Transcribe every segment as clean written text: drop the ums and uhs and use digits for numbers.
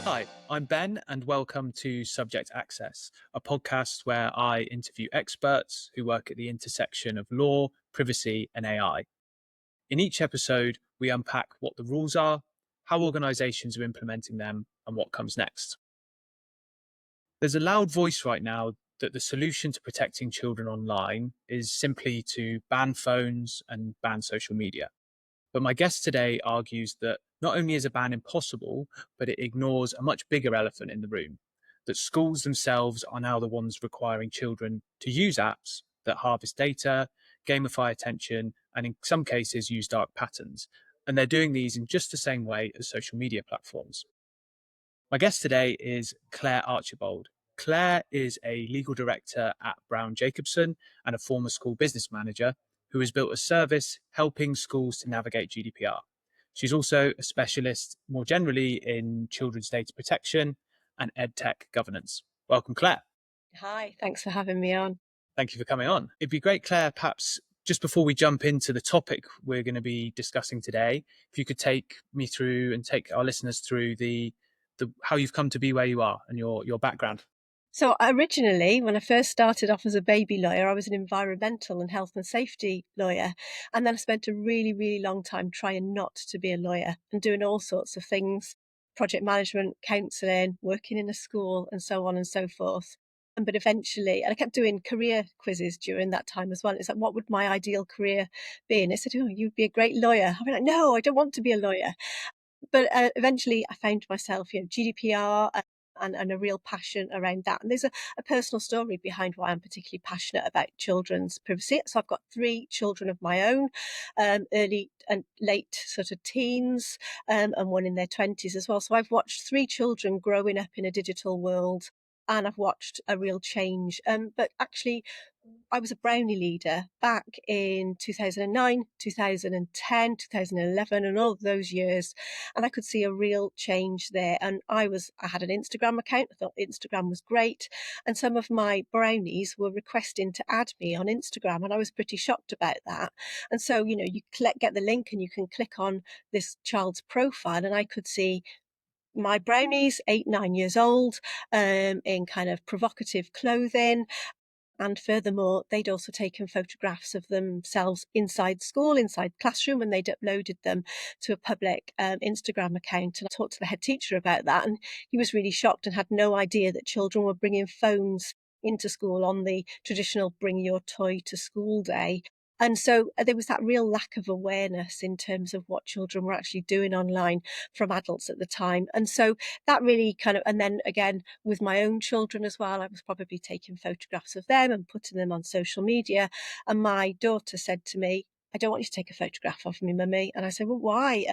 Hi, I'm Ben, and welcome to Subject Access, a podcast where I interview experts who work at the intersection of law, privacy, and AI. In each episode, we unpack what the rules are, how organizations are implementing them, and what comes next. There's a loud voice right now that the solution to protecting children online is simply to ban phones and ban social media. But my guest today argues that not only is a ban impossible, but it ignores a much bigger elephant in the room, that schools themselves are now the ones requiring children to use apps that harvest data, gamify attention, and in some cases use dark patterns. And they're doing these in just the same way as social media platforms. My guest today is Claire Archibald. Claire is a legal director at Brown Jacobson and a former school business manager who has built a service helping schools to navigate GDPR. She's also a specialist more generally in children's data protection and EdTech governance. Welcome, Claire. Hi, thanks for having me on. Thank you for coming on. It'd be great, Claire, perhaps just before we jump into the topic we're going to be discussing today, if you could take me through and take our listeners through the how you've come to be where you are and your background. So originally, when I first started off as a baby lawyer, I was an environmental and health and safety lawyer. And then I spent a really, really long time trying not to be a lawyer and doing all sorts of things, project management, counselling, working in a school, and so on and so forth. But eventually, and I kept doing career quizzes during that time as well. It's like, what would my ideal career be? And they said, oh, you'd be a great lawyer. I'd be like, no, I don't want to be a lawyer. But eventually I found myself, GDPR and a real passion around that. And there's a personal story behind why I'm particularly passionate about children's privacy. So I've got 3 children of my own, early and late sort of teens, and one in their 20s as well. So I've watched 3 children growing up in a digital world, and I've watched a real change. But actually, I was a Brownie leader back in 2009, 2010, 2011, and all of those years. And I could see a real change there. And I had an Instagram account. I thought Instagram was great. And some of my Brownies were requesting to add me on Instagram. And I was pretty shocked about that. And so, you get the link and you can click on this child's profile. And I could see my Brownies, 8, 9 years old, in kind of provocative clothing. And furthermore, they'd also taken photographs of themselves inside school, inside classroom, and they'd uploaded them to a public Instagram account. And I talked to the head teacher about that, and he was really shocked and had no idea that children were bringing phones into school on the traditional bring your toy to school day. And so there was that real lack of awareness in terms of what children were actually doing online from adults at the time. And so that really and then again, with my own children as well, I was probably taking photographs of them and putting them on social media. And my daughter said to me, I don't want you to take a photograph of me, mummy. And I said, well, why?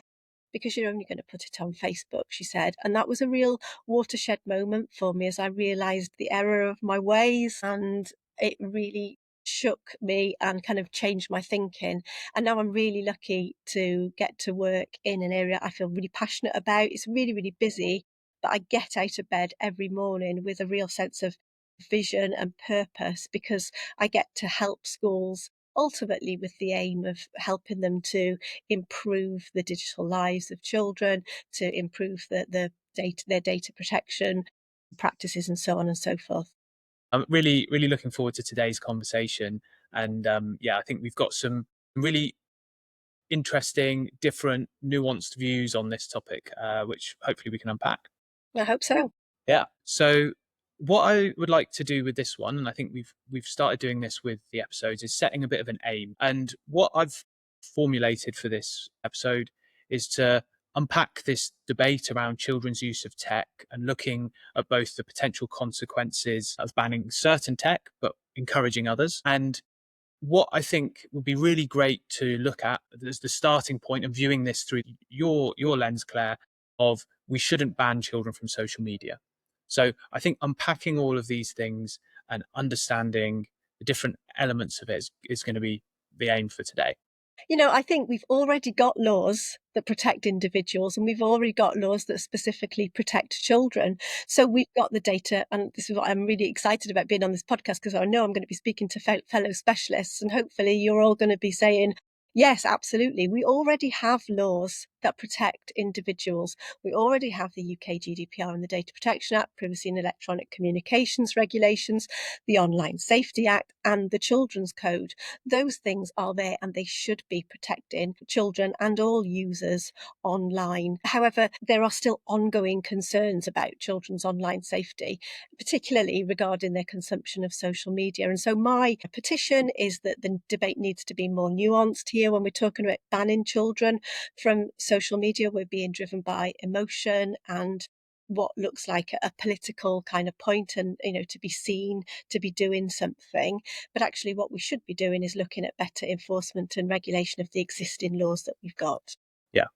Because you're only going to put it on Facebook, she said. And that was a real watershed moment for me as I realised the error of my ways, and it really shook me and kind of changed my thinking. And now I'm really lucky to get to work in an area I feel really passionate about. It's really, really busy, but I get out of bed every morning with a real sense of vision and purpose, because I get to help schools ultimately with the aim of helping them to improve the digital lives of children, to improve their data protection practices, and so on and so forth. I'm really, really looking forward to today's conversation. And I think we've got some really interesting, different, nuanced views on this topic, which hopefully we can unpack. I hope so. Yeah. So what I would like to do with this one, and I think we've started doing this with the episodes, is setting a bit of an aim. And what I've formulated for this episode is to unpack this debate around children's use of tech and looking at both the potential consequences of banning certain tech but encouraging others. And what I think would be really great to look at as the starting point and viewing this through your lens, Claire, of we shouldn't ban children from social media. So I think unpacking all of these things and understanding the different elements of it is going to be the aim for today. I think we've already got laws that protect individuals, and we've already got laws that specifically protect children. So we've got the data, and this is what I'm really excited about being on this podcast, because I know I'm going to be speaking to fellow specialists, and hopefully you're all going to be saying, yes, absolutely. We already have laws that protect individuals. We already have the UK GDPR and the Data Protection Act, Privacy and Electronic Communications Regulations, the Online Safety Act, and the Children's Code. Those things are there and they should be protecting children and all users online. However, there are still ongoing concerns about children's online safety, particularly regarding their consumption of social media. And so my petition is that the debate needs to be more nuanced here. When we're talking about banning children from social media, we're being driven by emotion and what looks like a political kind of point, and to be seen to be doing something. But actually what we should be doing is looking at better enforcement and regulation of the existing laws that we've got. Yeah.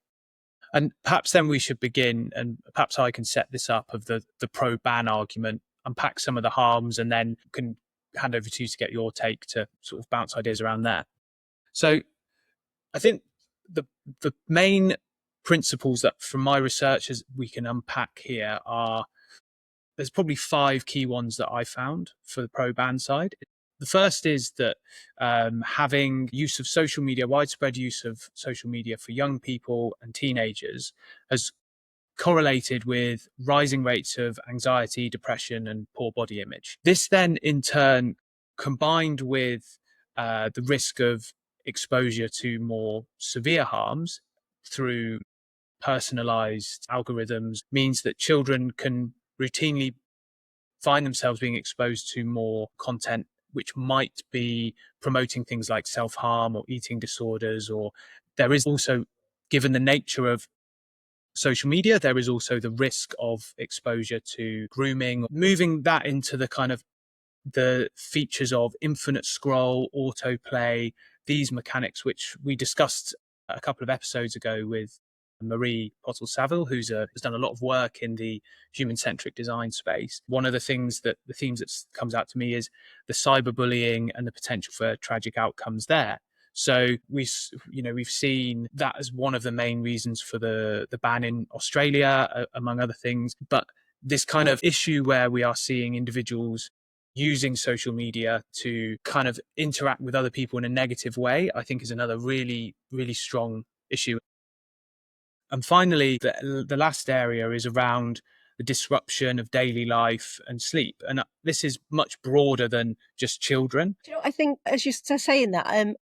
And perhaps then we should begin, and perhaps I can set this up of the pro ban argument, unpack some of the harms, and then can hand over to you to get your take to sort of bounce ideas around there. So I think the the main principles that from my research as we can unpack here are, there's probably 5 key ones that I found for the pro ban side. The first is that having use of social media, widespread use of social media for young people and teenagers, has correlated with rising rates of anxiety, depression, and poor body image. This then, in turn, combined with the risk of exposure to more severe harms through personalized algorithms, means that children can routinely find themselves being exposed to more content which might be promoting things like self-harm or eating disorders. Or there is also, given the nature of social media, there is also the risk of exposure to grooming, moving that into the kind of the features of infinite scroll, autoplay, these mechanics, which we discussed a couple of episodes ago with Marie Pottle-Saville, has done a lot of work in the human-centric design space. One of the themes that comes out to me is the cyberbullying and the potential for tragic outcomes there. So we've seen that as one of the main reasons for the ban in Australia, among other things. But this kind of issue where we are seeing individuals using social media to kind of interact with other people in a negative way, I think is another really, really strong issue. And finally, the last area is around the disruption of daily life and sleep. And this is much broader than just children. I think, as you're saying that,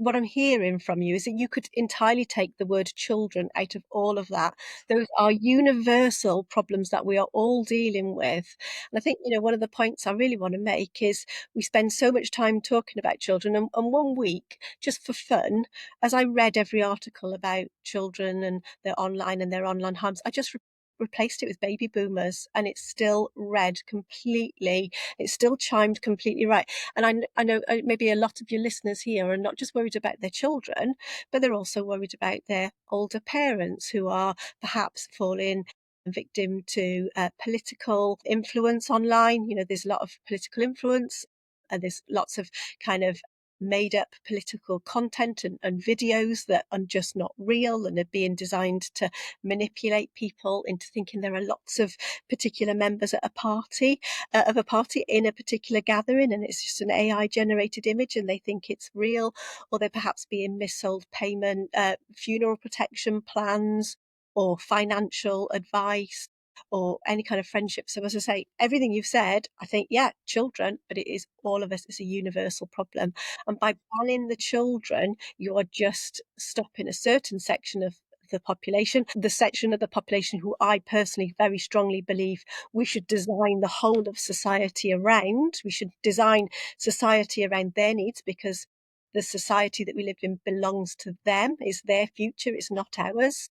what I'm hearing from you is that you could entirely take the word children out of all of that. Those are universal problems that we are all dealing with. And I think, one of the points I really want to make is we spend so much time talking about children. And one week, just for fun, as I read every article about children and their online harms, I just replaced it with baby boomers, and it's still read completely. It's still chimed completely right. And I know maybe a lot of your listeners here are not just worried about their children, but they're also worried about their older parents who are perhaps falling victim to political influence online. There's a lot of political influence, and there's lots of kind of made up political content and videos that are just not real and are being designed to manipulate people into thinking there are lots of particular members at a party of a party in a particular gathering, and it's just an AI generated image and they think it's real. Or they're perhaps being missold payment, funeral protection plans, or financial advice, or any kind of friendship. So as I say, everything you've said, I think, yeah, children, but it is all of us. It's a universal problem. And by banning the children, you are just stopping a certain section of the population, the section of the population who I personally very strongly believe we should design the whole of society around. We should design society around their needs, because the society that we live in belongs to them. It's their future, it's not ours.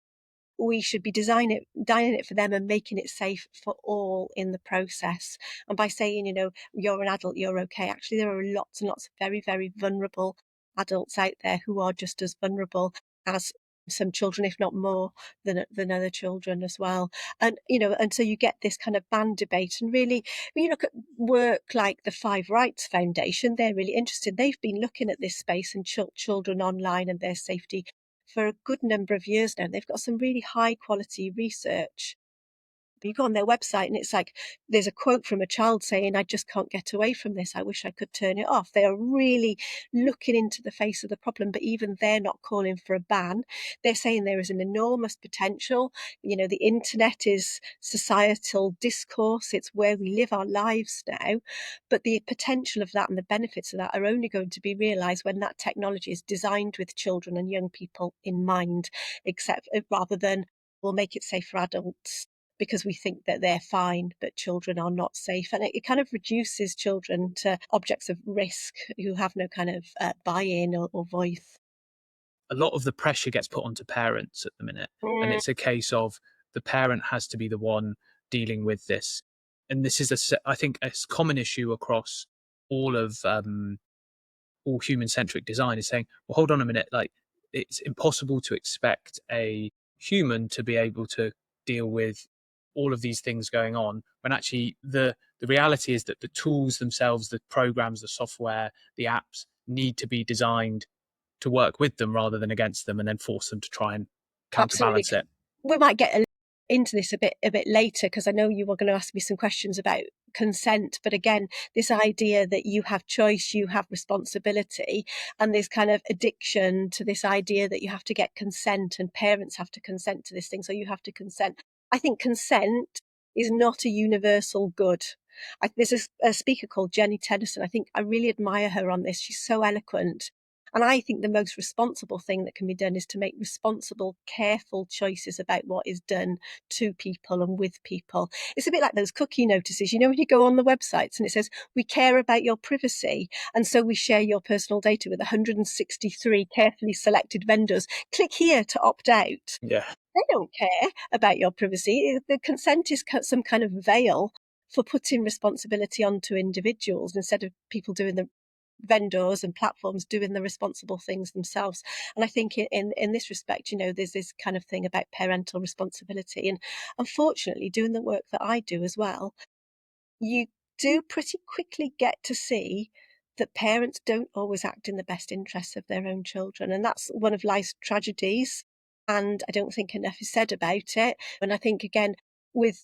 We should be designing it for them and making it safe for all in the process. And by saying, you're an adult, you're okay, actually there are lots and lots of very, very vulnerable adults out there who are just as vulnerable as some children, if not more than other children as well. And, and so you get this kind of ban debate. And really, when you look at work like the Five Rights Foundation, they're really interested. They've been looking at this space and children online and their safety for a good number of years now. They've got some really high quality research. You go on their website and it's like there's a quote from a child saying, "I just can't get away from this. I wish I could turn it off." They are really looking into the face of the problem, but even they're not calling for a ban. They're saying there is an enormous potential. The internet is societal discourse. It's where we live our lives now. But the potential of that and the benefits of that are only going to be realized when that technology is designed with children and young people in mind, except rather than we'll make it safe for adults because we think that they're fine, but children are not safe. And it kind of reduces children to objects of risk who have no kind of buy-in or voice. A lot of the pressure gets put onto parents at the minute, and Mm, it's a case of the parent has to be the one dealing with this. And this is I think a common issue across all of all human centric design is saying, well, hold on a minute, like it's impossible to expect a human to be able to deal with all of these things going on when actually the reality is that the tools themselves, the programs, the software, the apps need to be designed to work with them rather than against them and then force them to try and absolutely. counterbalance it. We might get into this a bit later because I know you were going to ask me some questions about consent. But again, this idea that you have choice, you have responsibility, and this kind of addiction to this idea that you have to get consent and parents have to consent to this thing, so you have to consent. I think consent is not a universal good. There's a speaker called Jenny Tennyson. I think I really admire her on this. She's so eloquent. And I think the most responsible thing that can be done is to make responsible, careful choices about what is done to people and with people. It's a bit like those cookie notices. When you go on the websites and it says, "We care about your privacy, and so we share your personal data with 163 carefully selected vendors. Click here to opt out." Yeah. They don't care about your privacy. The consent is some kind of veil for putting responsibility onto individuals instead of people doing the vendors and platforms doing the responsible things themselves. And I think in this respect, there's this kind of thing about parental responsibility. And unfortunately, doing the work that I do as well, you do pretty quickly get to see that parents don't always act in the best interests of their own children. And that's one of life's tragedies. And I don't think enough is said about it. And I think, again, with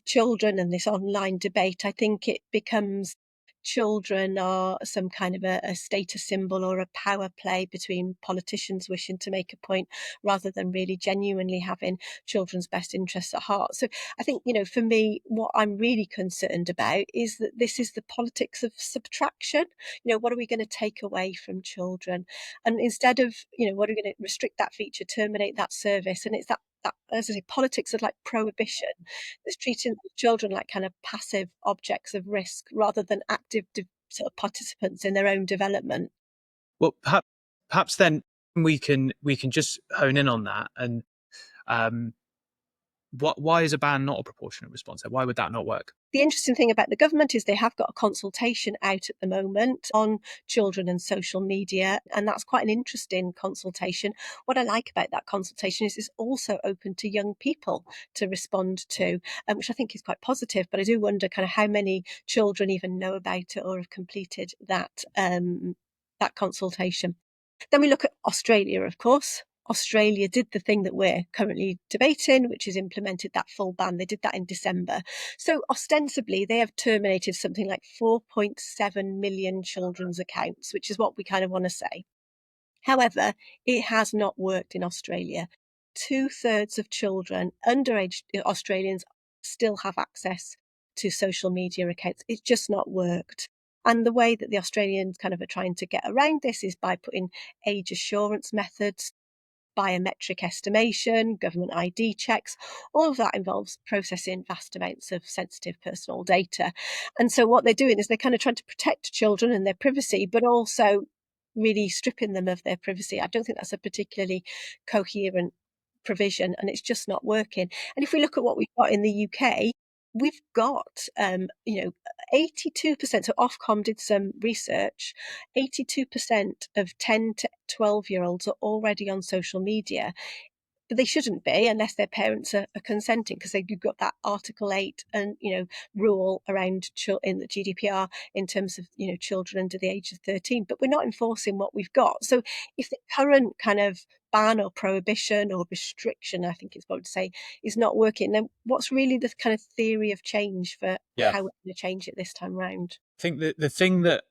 children and this online debate, I think it becomes children are some kind of a status symbol or a power play between politicians wishing to make a point rather than really genuinely having children's best interests at heart. So I think, for me, what I'm really concerned about is that this is the politics of subtraction. What are we going to take away from children? And instead of, what are we going to restrict that feature, terminate that service? And it's that, as I say, politics of like prohibition that's treating children like kind of passive objects of risk rather than active sort of participants in their own development. Well, perhaps then we can just hone in on that. And um, why is a ban not a proportionate response? Why would that not work? The interesting thing about the government is they have got a consultation out at the moment on children and social media, and that's quite an interesting consultation. What I like about that consultation is it's also open to young people to respond to, which I think is quite positive. But I do wonder kind of how many children even know about it or have completed that consultation. Then we look at Australia, of course. Australia did the thing that we're currently debating, which is implemented that full ban. They did that in December. So ostensibly, they have terminated something like 4.7 million children's accounts, which is what we kind of want to say. However, it has not worked in Australia. 2/3 of children, underage Australians, still have access to social media accounts. It's just not worked. And the way that the Australians kind of are trying to get around this is by putting age assurance methods, biometric estimation, government ID checks. All of that involves processing vast amounts of sensitive personal data. And so what they're doing is they're kind of trying to protect children and their privacy, but also really stripping them of their privacy. I don't think that's a particularly coherent provision, and it's just not working. And if we look at what we've got in the UK, we've got, 82%. So Ofcom did some research. 82% of 10 to 12-year-olds are already on social media. But they shouldn't be unless their parents are consenting, because you've got that Article 8 and rule around in the GDPR in terms of children under the age of 13. But we're not enforcing what we've got. So if the current kind of ban or prohibition or restriction, I think it's what to say, is not working, then what's really the kind of theory of change for Yeah. how we're going to change it this time round? I think that the thing that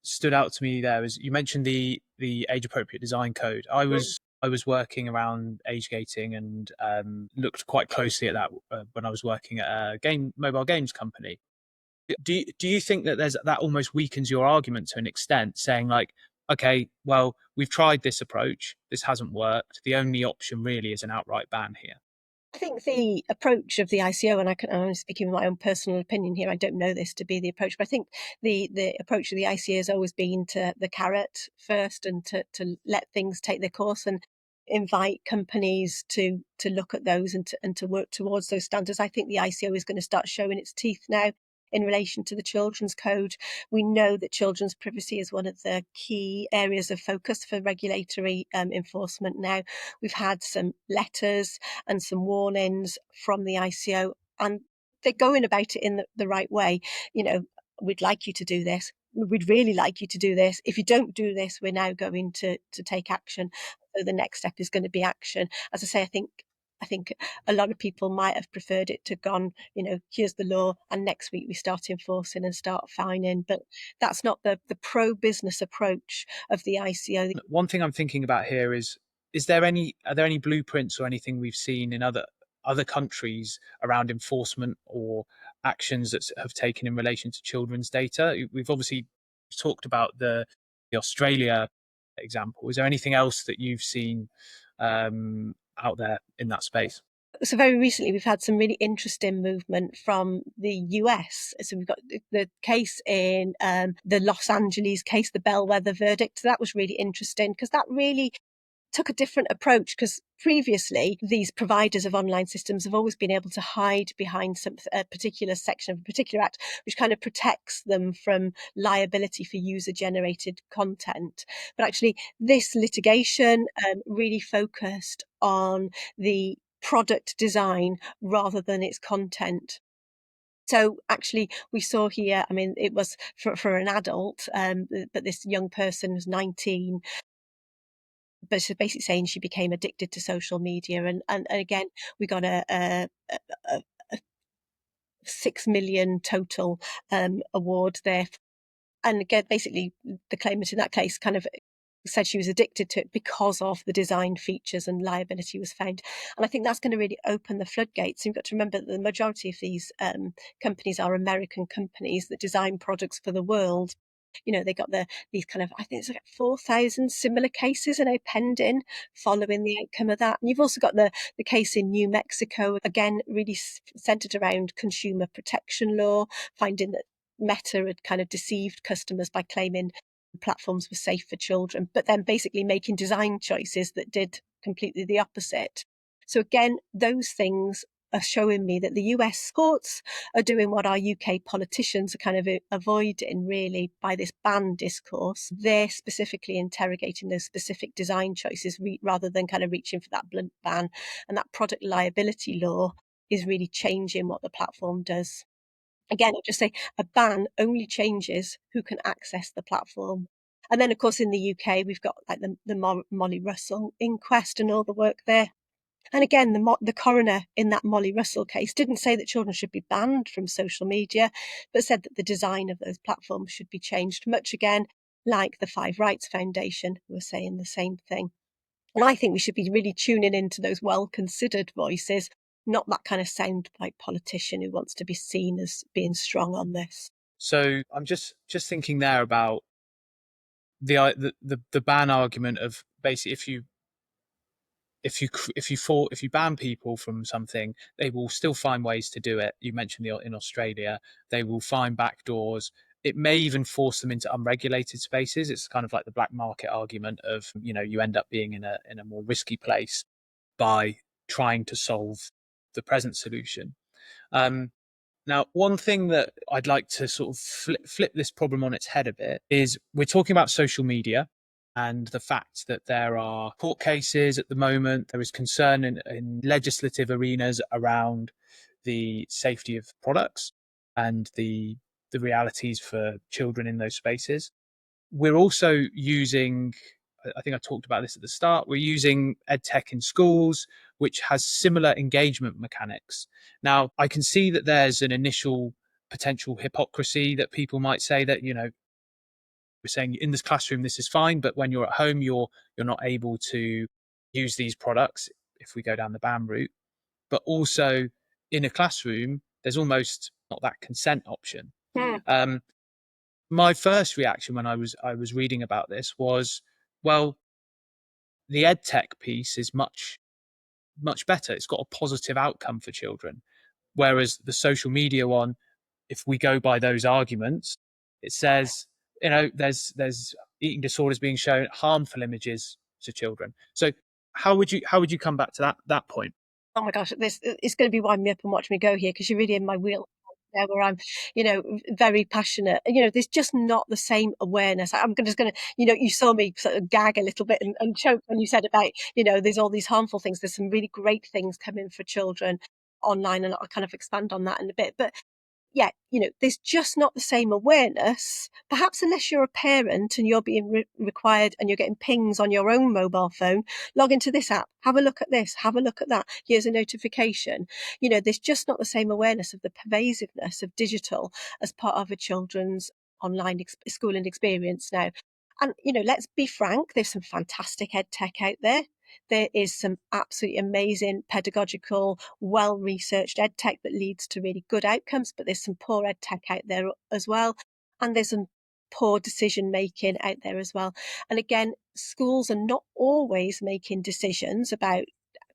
stood out to me there is you mentioned the age appropriate design code. I was working around age gating and looked quite closely at that when I was working at a mobile games company. Do you think that that almost weakens your argument to an extent, saying like, okay, well, we've tried this approach, this hasn't worked. The only option really is an outright ban here. I think the approach of the ICO, and I'm speaking my own personal opinion here, I don't know this to be the approach, but I think the approach of the ICO has always been to the carrot first, and to let things take their course and invite companies to look at those, and to work towards those standards. I think the ICO is going to start showing its teeth now in relation to the Children's Code. We know that children's privacy is one of the key areas of focus for regulatory enforcement now. We've had some letters and some warnings from the ICO, and they're going about it in the right way. You know, we'd like you to do this. We'd really like you to do this. If you don't do this, we're now going to take action. So the next step is going to be action. As I say, I think a lot of people might have preferred it to gone, here's the law, and next week we start enforcing and start fining. But that's not the pro-business approach of the ICO. One thing I'm thinking about here is are there any blueprints or anything we've seen in other countries around enforcement or actions that have taken in relation to children's data? We've obviously talked about the Australia example. Is there anything else that you've seen out there in that space? So very recently, we've had some really interesting movement from the US. So we've got the case in the Los Angeles case, the bellwether verdict. So that was really interesting, because that really took a different approach, because previously these providers of online systems have always been able to hide behind a particular section of a particular act, which kind of protects them from liability for user generated content. But actually this litigation really focused on the product design rather than its content. So actually, we saw here, I mean, it was for an adult, but this young person was 19, but she's basically saying she became addicted to social media. And again, we got a 6 million total award there. And again, basically, the claimant in that case kind of said she was addicted to it because of the design features, and liability was found. And I think that's going to really open the floodgates. You've got to remember that the majority of these companies are American companies that design products for the world. They got these kind of, I think it's like 4,000 similar cases are now pending following the outcome of that. And you've also got the case in New Mexico, again, really centered around consumer protection law, finding that Meta had kind of deceived customers by claiming platforms were safe for children, but then basically making design choices that did completely the opposite. So again, those things are showing me that the US courts are doing what our UK politicians are kind of avoiding, really, by this ban discourse. They're specifically interrogating those specific design choices rather than kind of reaching for that blunt ban. And that product liability law is really changing what the platform does. Again, I'll just say a ban only changes who can access the platform. And then, of course, in the UK, we've got like the Molly Russell inquest and all the work there. And again, the coroner in that Molly Russell case didn't say that children should be banned from social media, but said that the design of those platforms should be changed, much again like the Five Rights Foundation, who are saying the same thing. And I think we should be really tuning into those well-considered voices, not that kind of soundbite politician who wants to be seen as being strong on this. So I'm just thinking there about the ban argument of basically if you ban people from something, they will still find ways to do it. You mentioned in Australia, they will find back doors. It may even force them into unregulated spaces. It's kind of like the black market argument of, you end up being in a more risky place by trying to solve the present solution. Um, Now, one thing that I'd like to sort of flip this problem on its head a bit is we're talking about social media and the fact that there are court cases at the moment. There is concern in legislative arenas around the safety of products and the realities for children in those spaces. We're also using, I think I talked about this at the start, we're using EdTech in schools, which has similar engagement mechanics. Now, I can see that there's an initial potential hypocrisy that people might say that, we're saying in this classroom, this is fine, but when you're at home, you're not able to use these products if we go down the ban route. But also in a classroom, there's almost not that consent option. Hmm. Um, my first reaction when I was reading about this was, well, the ed tech piece is much better. It's got a positive outcome for children, whereas the social media one, if we go by those arguments, it says there's eating disorders being shown, harmful images to children. So how would you come back to that point? Oh my gosh, this it's going to be wind me up and watch me go here because you're really in my wheel there where I'm, very passionate. There's just not the same awareness. Just going to, you saw me sort of gag a little bit and choke when you said about, there's all these harmful things. There's some really great things coming for children online, and I'll kind of expand on that in a bit. But yeah, there's just not the same awareness, perhaps unless you're a parent and you're being required and you're getting pings on your own mobile phone, log into this app, have a look at this, have a look at that, here's a notification. There's just not the same awareness of the pervasiveness of digital as part of a children's online schooling experience now. And, let's be frank, there's some fantastic ed tech out there. There is some absolutely amazing pedagogical, well-researched ed tech that leads to really good outcomes, but there's some poor ed tech out there as well. And there's some poor decision making out there as well. And again, schools are not always making decisions about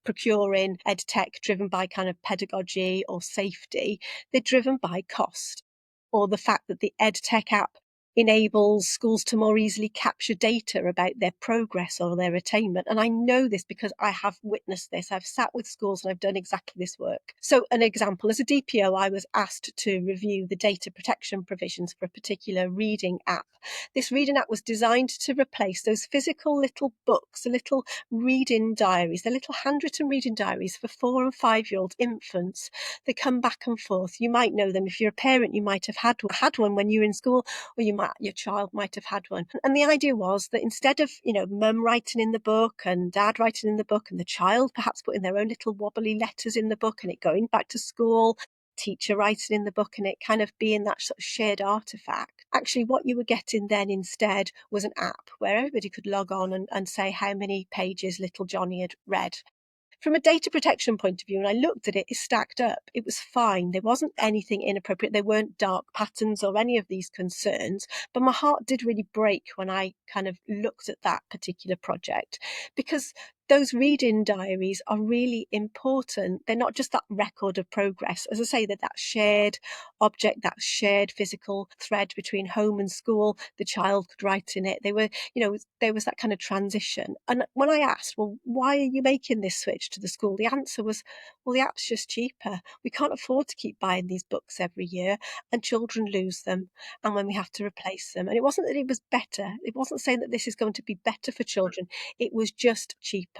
procuring ed tech driven by kind of pedagogy or safety. They're driven by cost, or the fact that the ed tech app enables schools to more easily capture data about their progress or their attainment. And I know this because I have witnessed this. I've sat with schools and I've done exactly this work. So an example, as a DPO, I was asked to review the data protection provisions for a particular reading app. This reading app was designed to replace those physical little books, the little reading diaries, the little handwritten reading diaries for 4 and 5-year-old infants. They come back and forth. You might know them. If you're a parent, you might have had one when you were in school, or your child might have had one. And the idea was that instead of, mum writing in the book and dad writing in the book and the child perhaps putting their own little wobbly letters in the book and it going back to school, teacher writing in the book and it kind of being that sort of shared artifact. Actually, what you were getting then instead was an app where everybody could log on and say how many pages little Johnny had read. From a data protection point of view, when I looked at it, it stacked up. It was fine. There wasn't anything inappropriate. There weren't dark patterns or any of these concerns. But my heart did really break when I kind of looked at that particular project, because those reading diaries are really important. They're not just that record of progress. As I say, that shared object, that shared physical thread between home and school, the child could write in it. They were, there was that kind of transition. And when I asked, well, why are you making this switch to the school? The answer was, well, the app's just cheaper. We can't afford to keep buying these books every year, and children lose them. And when we have to replace them, and it wasn't that it was better. It wasn't saying that this is going to be better for children. It was just cheaper.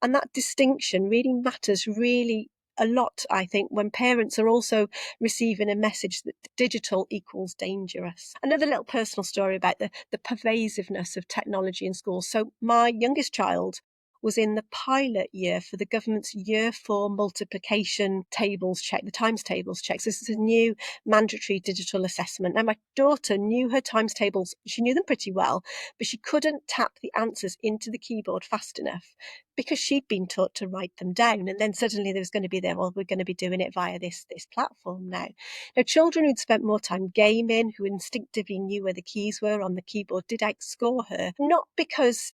And that distinction really matters really a lot, I think, when parents are also receiving a message that digital equals dangerous. Another little personal story about the pervasiveness of technology in schools. So my youngest child was in the pilot year for the government's year 4 multiplication tables check, the times tables checks. This is a new mandatory digital assessment. Now, my daughter knew her times tables. She knew them pretty well, but she couldn't tap the answers into the keyboard fast enough because she'd been taught to write them down. And then suddenly there was going to be well, we're going to be doing it via this platform now. Now, children who'd spent more time gaming, who instinctively knew where the keys were on the keyboard, did outscore her, not because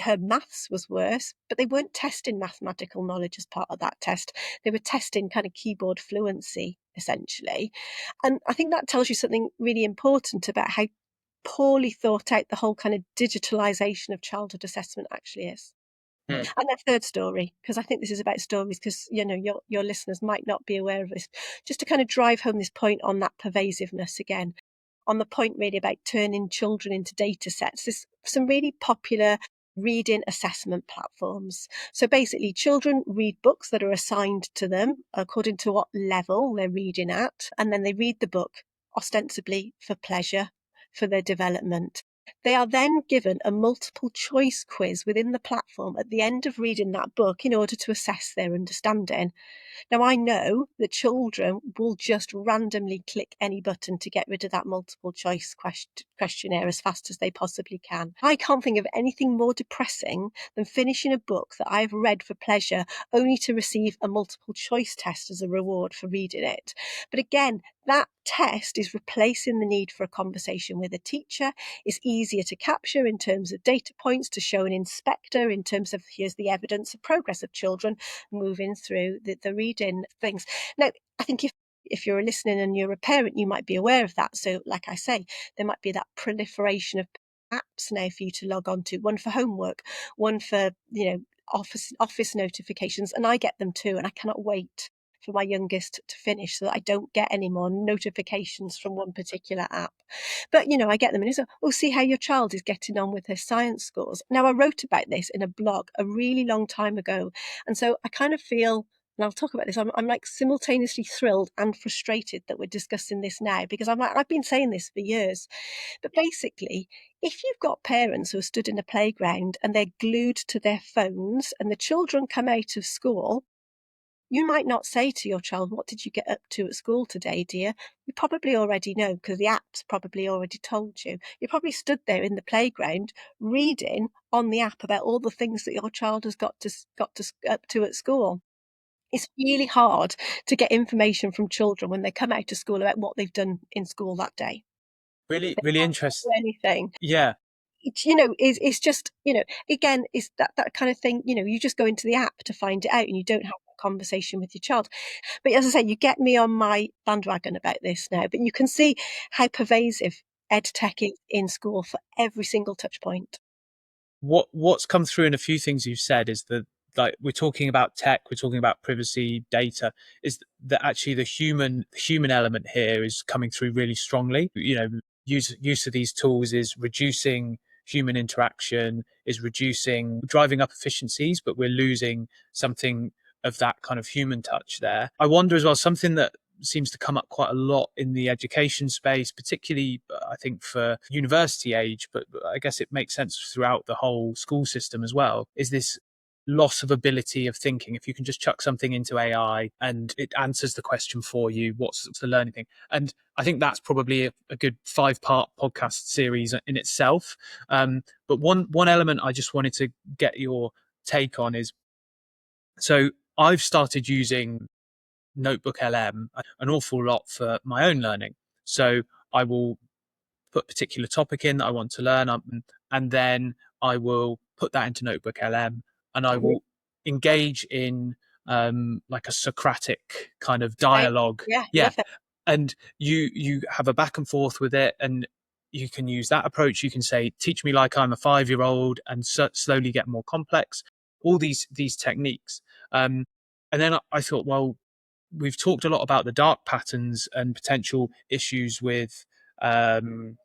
her maths was worse, but they weren't testing mathematical knowledge as part of that test. They were testing kind of keyboard fluency, essentially. And I think that tells you something really important about how poorly thought out the whole kind of digitalization of childhood assessment actually is. Mm. And the third story, because I think this is about stories, because your listeners might not be aware of this, just to kind of drive home this point on that pervasiveness again, on the point really about turning children into data sets. There's some really popular reading assessment platforms. So basically, children read books that are assigned to them according to what level they're reading at, and then they read the book ostensibly for pleasure, for their development. They are then given a multiple choice quiz within the platform at the end of reading that book in order to assess their understanding. Now, I know that children will just randomly click any button to get rid of that multiple choice questionnaire as fast as they possibly can. I can't think of anything more depressing than finishing a book that I've read for pleasure only to receive a multiple choice test as a reward for reading it. But again, that test is replacing the need for a conversation with a teacher. It's easier to capture in terms of data points to show an inspector in terms of here's the evidence of progress of children moving through the reading things. Now, I think if you're listening and you're a parent, you might be aware of that. So, like I say, there might be that proliferation of apps now for you to log on to, one for homework, one for, office notifications. And I get them too. And I cannot wait for my youngest to finish so that I don't get any more notifications from one particular app. But, I get them and it's, oh, see how your child is getting on with her science scores. Now, I wrote about this in a blog a really long time ago. And so I kind of feel, and I'll talk about this, I'm like simultaneously thrilled and frustrated that we're discussing this now, because I'm like, I've been saying this for years. But basically, if you've got parents who are stood in a playground and they're glued to their phones and the children come out of school, you might not say to your child, what did you get up to at school today, dear? You probably already know because the app's probably already told you. You probably stood there in the playground reading on the app about all the things that your child has got to up to at school. It's really hard to get information from children when they come out of school about what they've done in school that day. Really, They really can't interesting. do anything. Yeah. It's just, again, it's that kind of thing, you just go into the app to find it out and you don't have a conversation with your child. But as I say, you get me on my bandwagon about this now, but you can see how pervasive EdTech is in school for every single touch point. What's come through in a few things you've said is that, like, we're talking about tech, we're talking about privacy, data, is that actually the human element here is coming through really strongly. Use of these tools is reducing human interaction, is reducing driving up efficiencies, but we're losing something of that kind of human touch there. I wonder as well, something that seems to come up quite a lot in the education space, particularly I think for university age, but I guess it makes sense throughout the whole school system as well, is this loss of ability of thinking. If you can just chuck something into AI and it answers the question for you, what's the learning thing? And I think that's probably a good 5-part podcast series in itself. But one element I just wanted to get your take on is, so I've started using Notebook LM an awful lot for my own learning. So I will put a particular topic in that I want to learn, and then I will put that into Notebook LM, and I will engage in like a Socratic kind of dialogue. Yeah, Yeah, love that. and you have a back and forth with it, and you can use that approach. You can say, teach me like I'm a 5-year-old, and slowly get more complex. All these techniques. And then I thought, well, we've talked a lot about the dark patterns and potential issues with the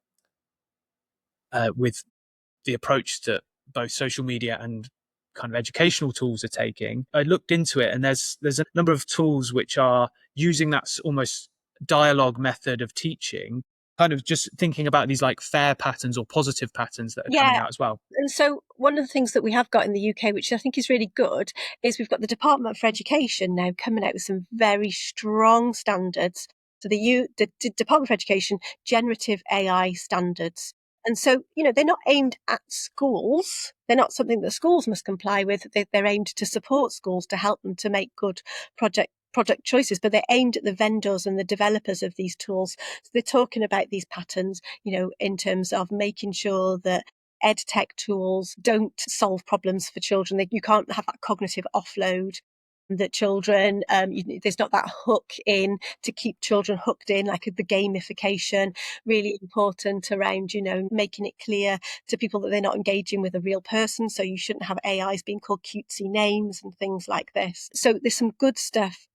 approach that both social media and kind of educational tools are taking. I looked into it, and there's a number of tools which are using that almost dialogue method of teaching, kind of just thinking about these like fair patterns or positive patterns that are coming Yeah. out as well. And so one of the things that we have got in the UK, which I think is really good, is we've got the Department for Education now coming out with some very strong standards. So the Department for Education generative AI standards. And so, they're not aimed at schools. They're not something that schools must comply with. They're aimed to support schools to help them to make good product choices, but they're aimed at the vendors and the developers of these tools. So they're talking about these patterns, in terms of making sure that EdTech tools don't solve problems for children. You can't have that cognitive offload. that children, there's not that hook in to keep children hooked in, like the gamification, really important around, making it clear to people that they're not engaging with a real person. So you shouldn't have AIs being called cutesy names and things like this. So there's some good stuff.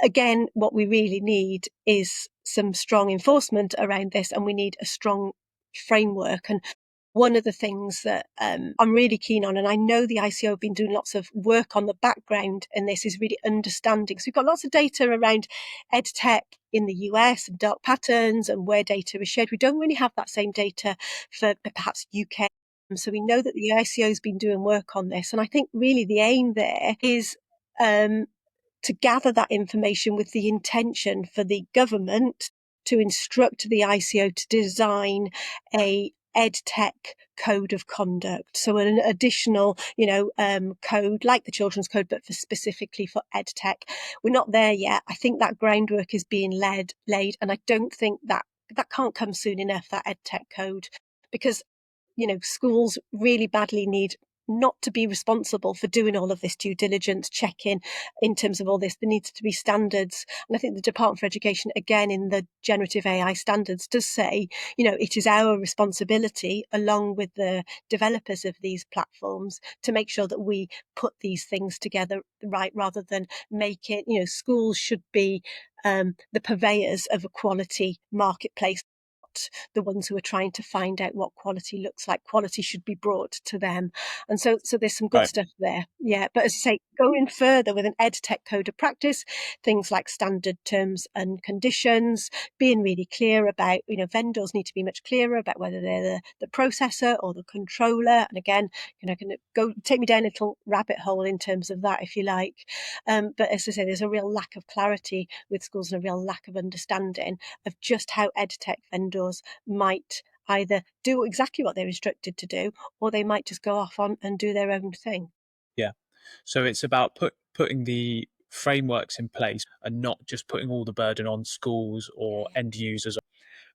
Again, what we really need is some strong enforcement around this, and we need a strong framework. And one of the things that I'm really keen on, and I know the ICO have been doing lots of work on the background in this, is really understanding. So we've got lots of data around EdTech in the US and dark patterns and where data is shared. We don't really have that same data for perhaps UK. So we know that the ICO has been doing work on this. And I think really the aim there is to gather that information with the intention for the government to instruct the ICO to design a EdTech code of conduct. So an additional, code like the children's code, but specifically for EdTech. We're not there yet. I think that groundwork is being laid, and I don't think that can't come soon enough, that EdTech code, because schools really badly need not to be responsible for doing all of this due diligence checking in terms of all this. There needs to be standards. And I think the Department for Education, again, in the generative AI standards, does say, it is our responsibility, along with the developers of these platforms, to make sure that we put these things together right, rather than make it, schools should be the purveyors of a quality marketplace, the ones who are trying to find out what quality looks like. Quality should be brought to them. And so there's some good stuff there. Yeah. But as I say, going further with an EdTech code of practice, things like standard terms and conditions, being really clear about, vendors need to be much clearer about whether they're the processor or the controller. And again, can go take me down a little rabbit hole in terms of that, if you like. But as I say, there's a real lack of clarity with schools and a real lack of understanding of just how EdTech vendors might either do exactly what they're instructed to do, or they might just go off on and do their own thing. Yeah. So it's about putting the frameworks in place and not just putting all the burden on schools or end users.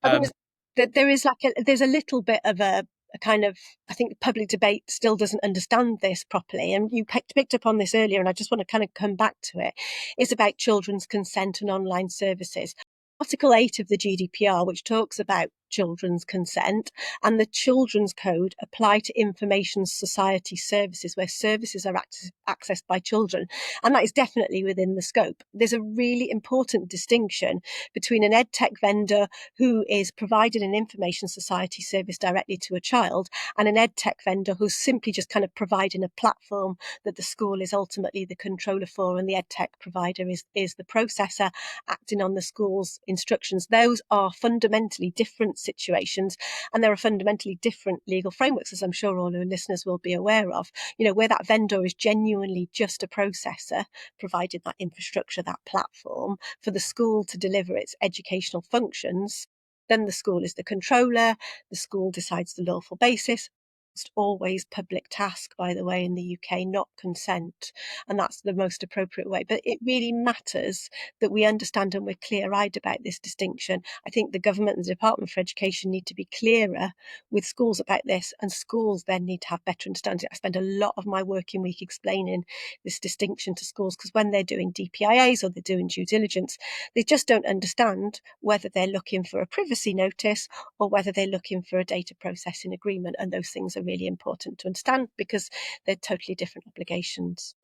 I think Um, that there's a little bit of a kind of, I think the public debate still doesn't understand this properly. And you picked up on this earlier, and I just want to kind of come back to it. It's about children's consent and online services. Article 8 of the GDPR, which talks about children's consent, and the Children's Code apply to information society services, where services are accessed by children. And that is definitely within the scope. There's a really important distinction between an EdTech vendor who is providing an information society service directly to a child, and an EdTech vendor who's simply just kind of providing a platform that the school is ultimately the controller for, and the EdTech provider is the processor acting on the school's instructions. Those are fundamentally different situations, and there are fundamentally different legal frameworks, as I'm sure all our listeners will be aware of, where that vendor is genuinely just a processor, providing that infrastructure, that platform for the school to deliver its educational functions. Then the school is the controller, the school decides the lawful basis. It's always public task, by the way, in the UK, not consent. And that's the most appropriate way. But it really matters that we understand and we're clear-eyed about this distinction. I think the government and the Department for Education need to be clearer with schools about this, and schools then need to have better understanding. I spend a lot of my working week explaining this distinction to schools, because when they're doing DPIAs or they're doing due diligence, they just don't understand whether they're looking for a privacy notice or whether they're looking for a data processing agreement. And those things are really important to understand, because they're totally different obligations.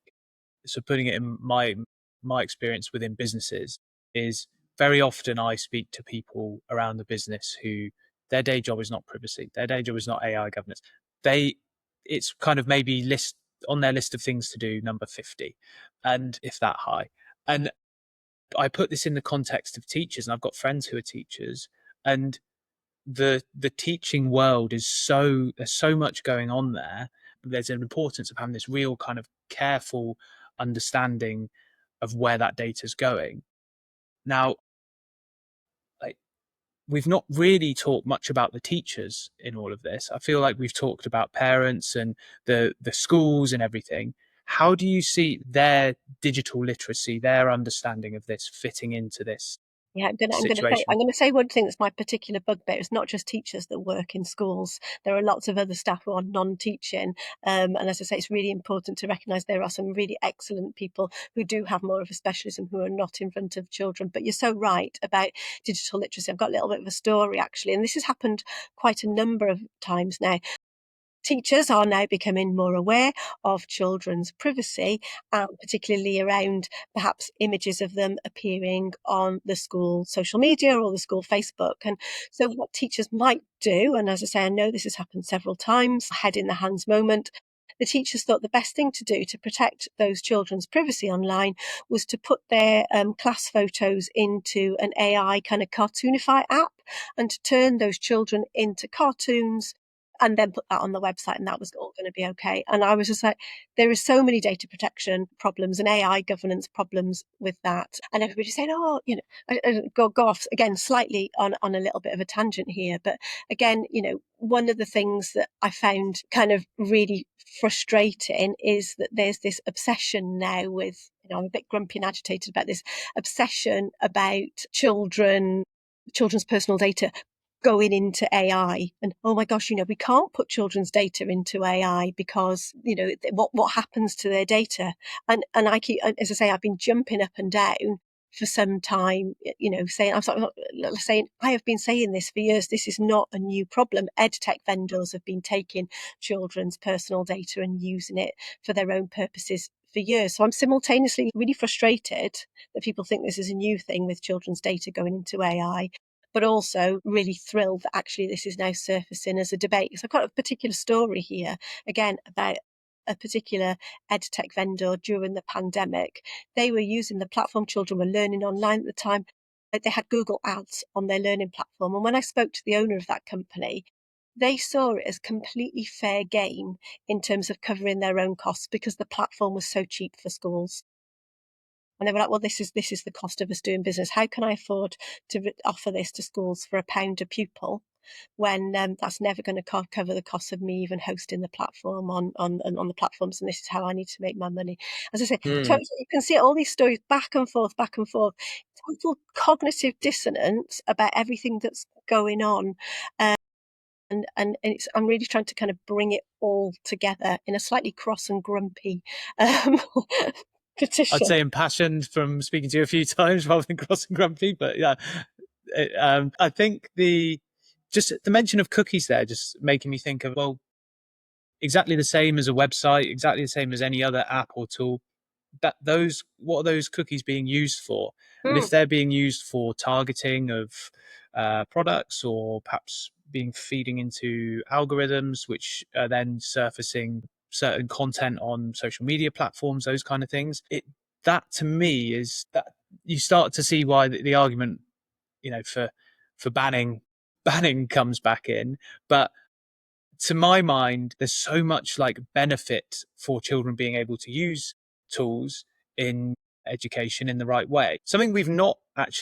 so putting it in my experience within businesses is, very often I speak to people around the business who their day job is not privacy, their day job is not AI governance. It's kind of maybe list on their list of things to do number 50, and if that high. And I put this in the context of teachers, and I've got friends who are teachers, and the teaching world is there's so much going on there. There's an importance of having this real kind of careful understanding of where that data is going. Now, like, we've not really talked much about the teachers in all of this. I feel like we've talked about parents and the schools and everything. How do you see their digital literacy, their understanding of this fitting into this? Yeah, I'm situation? gonna say one thing that's my particular bugbear. It's not just teachers that work in schools. There are lots of other staff who are non-teaching, and as I say, it's really important to recognise there are some really excellent people who do have more of a specialism who are not in front of children. But you're so right about digital literacy. I've got a little bit of a story actually, and this has happened quite a number of times now. Teachers are now becoming more aware of children's privacy, particularly around perhaps images of them appearing on the school social media or the school Facebook. And so, what teachers might do, and as I say, I know this has happened several times, head in the hands moment. The teachers thought the best thing to do to protect those children's privacy online was to put their class photos into an AI kind of cartoonify app and to turn those children into cartoons and then put that on the website, and that was all going to be okay. And I was just like, there is so many data protection problems and AI governance problems with that. And everybody's saying, oh, I go off again slightly on a little bit of a tangent here. But again, one of the things that I found kind of really frustrating is that there's this obsession now with, I'm a bit grumpy and agitated about this obsession about children's personal data going into AI. And oh my gosh, we can't put children's data into AI because what happens to their data. And I keep, as I say, I've been jumping up and down for some time, saying I have been saying this for years. This is not a new problem. EdTech vendors have been taking children's personal data and using it for their own purposes for years. So I'm simultaneously really frustrated that people think this is a new thing with children's data going into AI, but also really thrilled that actually this is now surfacing as a debate. So I've got a particular story here, again, about a particular EdTech vendor during the pandemic. They were using the platform, children were learning online at the time. They had Google Ads on their learning platform. And when I spoke to the owner of that company, they saw it as completely fair game in terms of covering their own costs because the platform was so cheap for schools. And they were like, well, this is the cost of us doing business. How can I afford to offer this to schools for £1 a pupil when that's never going to cover the cost of me even hosting the platform on the platforms? And this is how I need to make my money. As I say, Hmm. you can see all these stories back and forth, total cognitive dissonance about everything that's going on. I'm really trying to kind of bring it all together in a slightly cross and grumpy I'd petition. say impassioned from speaking to you a few times rather than cross and grumpy, but yeah, I think just the mention of cookies there just making me think of, well, exactly the same as a website, exactly the same as any other app or tool. What are those cookies being used for? And if Mm. they're being used for targeting of products, or perhaps being feeding into algorithms which are then surfacing certain content on social media platforms, those kind of things, that to me is that you start to see why the argument, for banning comes back in. But to my mind, there's so much like benefit for children being able to use tools in education in the right way. Something we've not got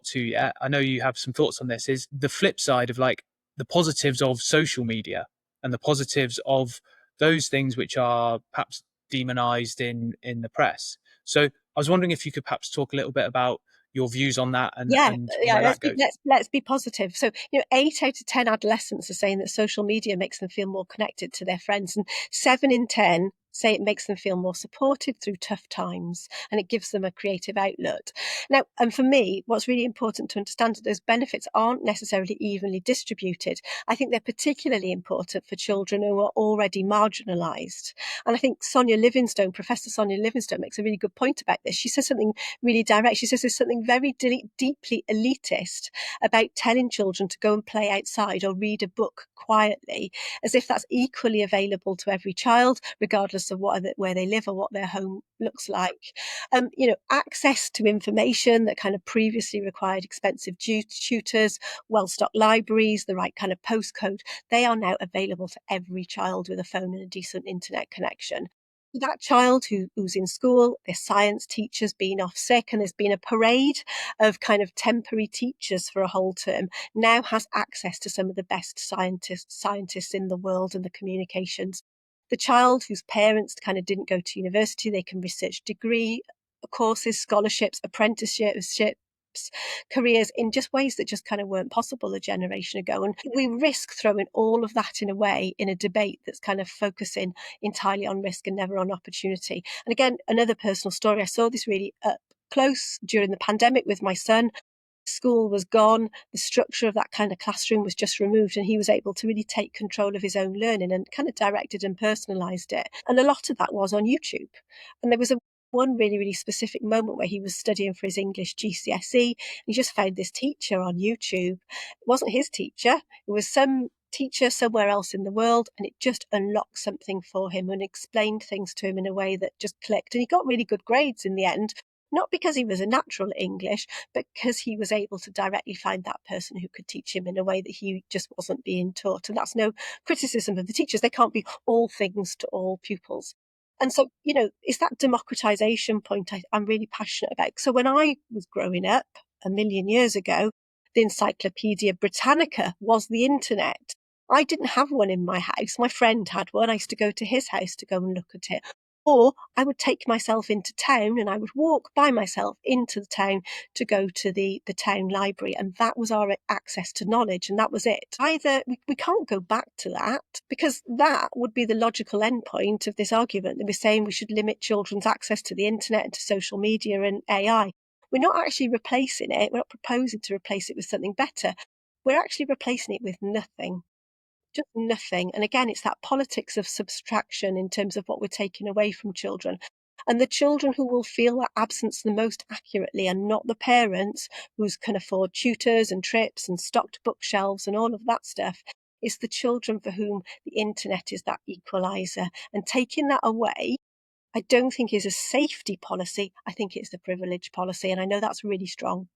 to yet. I know you have some thoughts on this, is the flip side of like the positives of social media and the positives of those things which are perhaps demonized in the press. So I was wondering if you could perhaps talk a little bit about your views on that Yeah, and yeah. where that goes. Let's be positive. So 8 out of 10 adolescents are saying that social media makes them feel more connected to their friends, and 7 in 10 say it makes them feel more supported through tough times, and it gives them a creative outlet. Now, and for me, what's really important to understand is those benefits aren't necessarily evenly distributed. I think they're particularly important for children who are already marginalised. And I think Professor Sonia Livingstone, makes a really good point about this. She says something really direct. She says there's something very deeply elitist about telling children to go and play outside or read a book quietly, as if that's equally available to every child, regardless of where they live or what their home looks like. Access to information that kind of previously required expensive tutors, well-stocked libraries, the right kind of postcode, they are now available to every child with a phone and a decent internet connection. That child who's in school, their science teacher's been off sick, and there's been a parade of kind of temporary teachers for a whole term, now has access to some of the best scientists in the world and the communications. The child whose parents kind of didn't go to university, they can research degree courses, scholarships, apprenticeships, careers in just ways that just kind of weren't possible a generation ago. And we risk throwing all of that in a way in a debate that's kind of focusing entirely on risk and never on opportunity. And again, another personal story, I saw this really up close during the pandemic with my son. School was gone, the structure of that kind of classroom was just removed, and he was able to really take control of his own learning and kind of directed and personalised it. And a lot of that was on YouTube. And there was one really, really specific moment where he was studying for his English GCSE. He just found this teacher on YouTube. It wasn't his teacher, it was some teacher somewhere else in the world, and it just unlocked something for him and explained things to him in a way that just clicked. And he got really good grades in the end, not because he was a natural at English, but because he was able to directly find that person who could teach him in a way that he just wasn't being taught. And that's no criticism of the teachers. They can't be all things to all pupils. And so, it's that democratization point I'm really passionate about. So when I was growing up a million years ago, the Encyclopedia Britannica was the internet. I didn't have one in my house. My friend had one. I used to go to his house to go and look at it. Or I would take myself into town and I would walk by myself into the town to go to the town library. And that was our access to knowledge. And that was it. Either we can't go back to that, because that would be the logical endpoint of this argument that we're saying we should limit children's access to the internet and to social media and AI. We're not actually replacing it. We're not proposing to replace it with something better. We're actually replacing it with nothing. Just nothing. And again, it's that politics of subtraction in terms of what we're taking away from children. And the children who will feel that absence the most accurately are not the parents who can afford tutors and trips and stocked bookshelves and all of that stuff. It's the children for whom the internet is that equaliser. And taking that away, I don't think is a safety policy. I think it's the privilege policy. And I know that's really strong.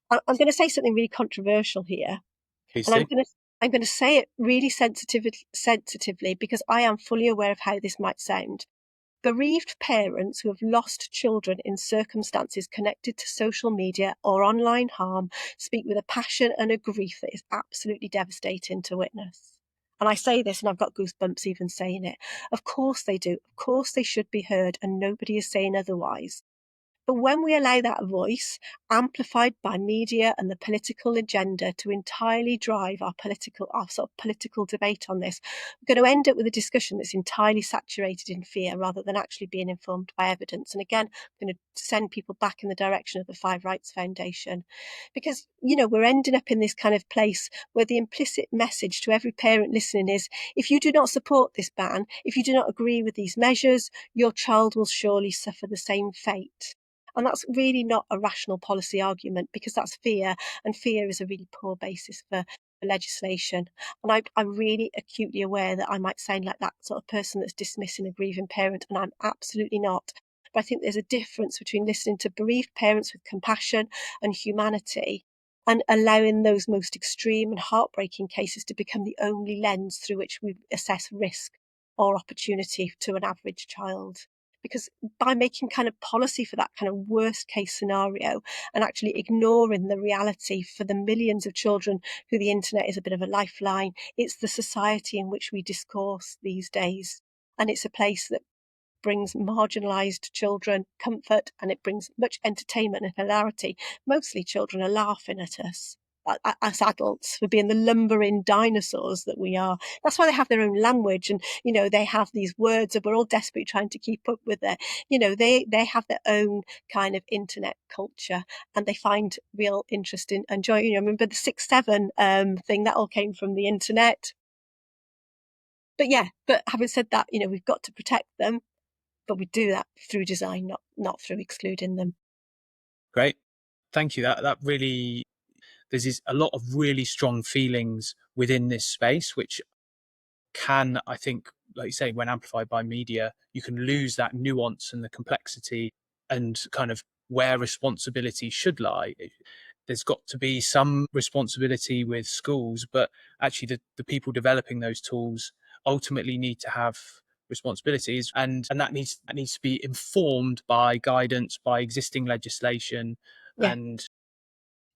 I'm going to say something really controversial here. Please And do. I'm going to say it really sensitively, because I am fully aware of how this might sound. Bereaved parents who have lost children in circumstances connected to social media or online harm speak with a passion and a grief that is absolutely devastating to witness. And I say this and I've got goosebumps even saying it. Of course they do. Of course they should be heard, and nobody is saying otherwise. But when we allow that voice, amplified by media and the political agenda, to entirely drive our sort of political debate on this, we're going to end up with a discussion that's entirely saturated in fear rather than actually being informed by evidence. And again, I'm going to send people back in the direction of the Five Rights Foundation, because, we're ending up in this kind of place where the implicit message to every parent listening is, if you do not support this ban, if you do not agree with these measures, your child will surely suffer the same fate. And that's really not a rational policy argument, because that's fear, and fear is a really poor basis for legislation. And I'm really acutely aware that I might sound like that sort of person that's dismissing a grieving parent, and I'm absolutely not. But I think there's a difference between listening to bereaved parents with compassion and humanity and allowing those most extreme and heartbreaking cases to become the only lens through which we assess risk or opportunity to an average child. Because by making kind of policy for that kind of worst case scenario and actually ignoring the reality for the millions of children who the internet is a bit of a lifeline, it's the society in which we discourse these days. And it's a place that brings marginalised children comfort, and it brings much entertainment and hilarity. Mostly children are laughing at us as adults for being the lumbering dinosaurs that we are. That's why they have their own language, and they have these words, and we're all desperately trying to keep up with it. They have their own kind of internet culture, and they find real interest in and joy. Remember the 6-7 thing, that all came from the internet. But yeah, but having said that, we've got to protect them, but we do that through design, not through excluding them. Great. Thank you. That really, a lot of really strong feelings within this space, which can, I think, like you say, when amplified by media, you can lose that nuance and the complexity and kind of where responsibility should lie. There's got to be some responsibility with schools, but actually the people developing those tools ultimately need to have responsibilities, and that needs to be informed by guidance, by existing legislation, Yeah. and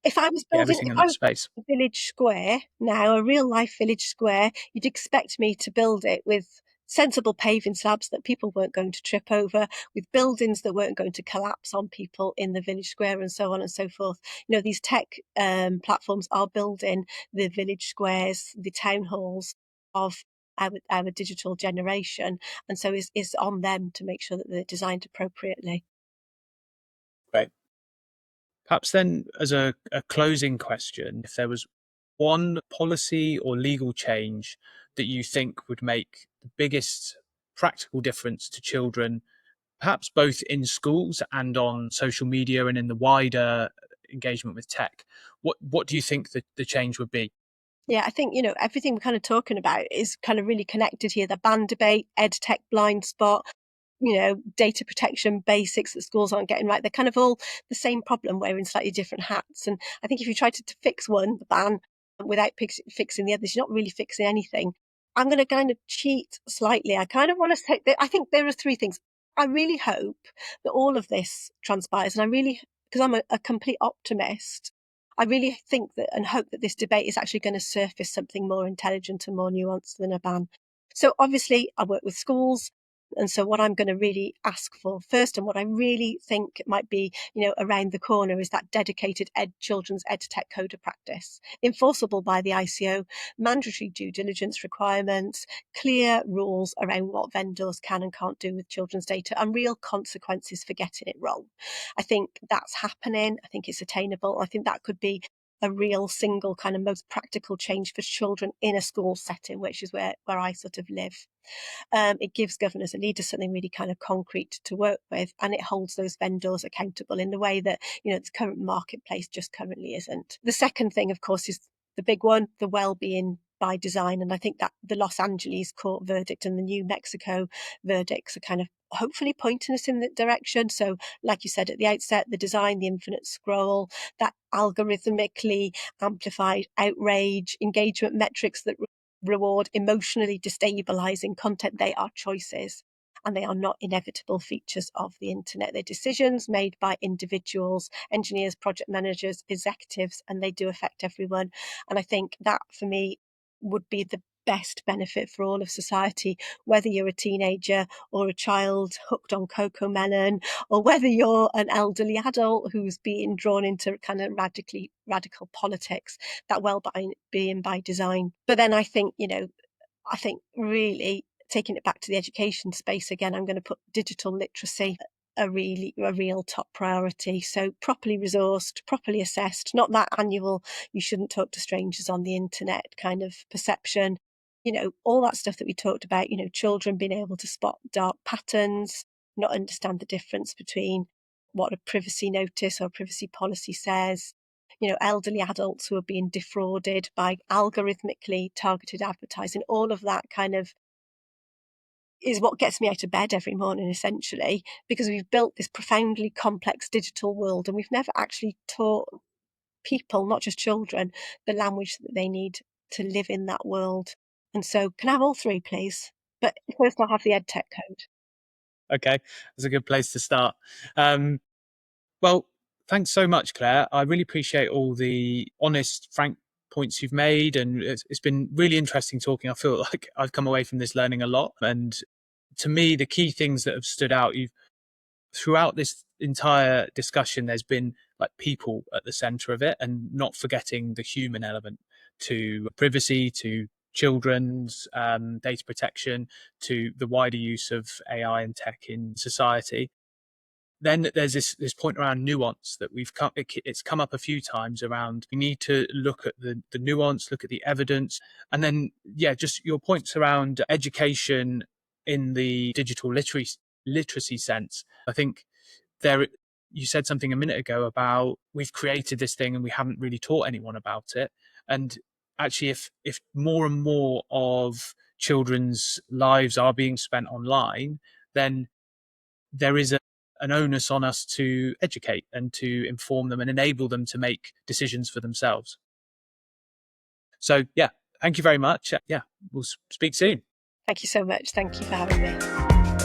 If I was yeah, building everything if in I that was space. building a village square now, a real life village square, you'd expect me to build it with sensible paving slabs that people weren't going to trip over, with buildings that weren't going to collapse on people in the village square, and so on and so forth. These tech platforms are building the village squares, the town halls of our digital generation, and so it's on them to make sure that they're designed appropriately. Great. Perhaps then, as a closing question, if there was one policy or legal change that you think would make the biggest practical difference to children, perhaps both in schools and on social media and in the wider engagement with tech, what do you think the change would be? Yeah, I think, everything we're kind of talking about is kind of really connected here. The ban debate, EdTech blind spot, data protection basics that schools aren't getting right. They're kind of all the same problem, wearing slightly different hats. And I think if you try to fix one, the ban, without fixing the others, you're not really fixing anything. I'm going to kind of cheat slightly. I kind of want to say that I think there are three things. I really hope that all of this transpires. And because I'm a complete optimist, I really think that and hope that this debate is actually going to surface something more intelligent and more nuanced than a ban. So obviously I work with schools. And so what I'm going to really ask for first, and what I really think might be, around the corner, is that dedicated children's EdTech code of practice, enforceable by the ICO, mandatory due diligence requirements, clear rules around what vendors can and can't do with children's data, and real consequences for getting it wrong. I think that's happening. I think it's attainable. I think that could be a real single kind of most practical change for children in a school setting, which is where I sort of live. It gives governors and leaders something really kind of concrete to work with, and it holds those vendors accountable in the way that the current marketplace just currently isn't. The second thing, of course, is the big one, the well-being by design. And I think that the Los Angeles court verdict and the New Mexico verdicts are kind of hopefully pointing us in that direction. So like you said at the outset, the design, the infinite scroll, that algorithmically amplified outrage, engagement metrics that reward emotionally destabilizing content, they are choices. And they are not inevitable features of the internet. They're decisions made by individuals, engineers, project managers, executives, and they do affect everyone. And I think that, for me, would be the best benefit for all of society, whether you're a teenager or a child hooked on cocoa melon, or whether you're an elderly adult who's being drawn into kind of radical politics, that well-being by design. But then I think really taking it back to the education space again, I'm going to put digital literacy a real top priority. So properly resourced, properly assessed, not that annual you shouldn't talk to strangers on the internet kind of perception. All that stuff that we talked about, children being able to spot dark patterns, not understand the difference between what a privacy notice or privacy policy says. Elderly adults who are being defrauded by algorithmically targeted advertising, all of that kind of is what gets me out of bed every morning, essentially, because we've built this profoundly complex digital world and we've never actually taught people, not just children, the language that they need to live in that world. And so can I have all three, please? But first I'll have the EdTech code. Okay, that's a good place to start. Well, thanks so much, Claire. I really appreciate all the honest, frank points you've made, and it's been really interesting talking. I feel like I've come away from this learning a lot. And to me, the key things that have stood out, throughout this entire discussion, there's been like people at the center of it, and not forgetting the human element to privacy, to children's data protection, to the wider use of AI and tech in society. Then there's this point around nuance that it's come up a few times around. We need to look at the nuance, look at the evidence, and then just your points around education in the digital literacy sense. I think there you said something a minute ago about we've created this thing and we haven't really taught anyone about it. And actually, if more and more of children's lives are being spent online, then there is an onus on us to educate and to inform them and enable them to make decisions for themselves. So, thank you very much. We'll speak soon. Thank you so much. Thank you for having me.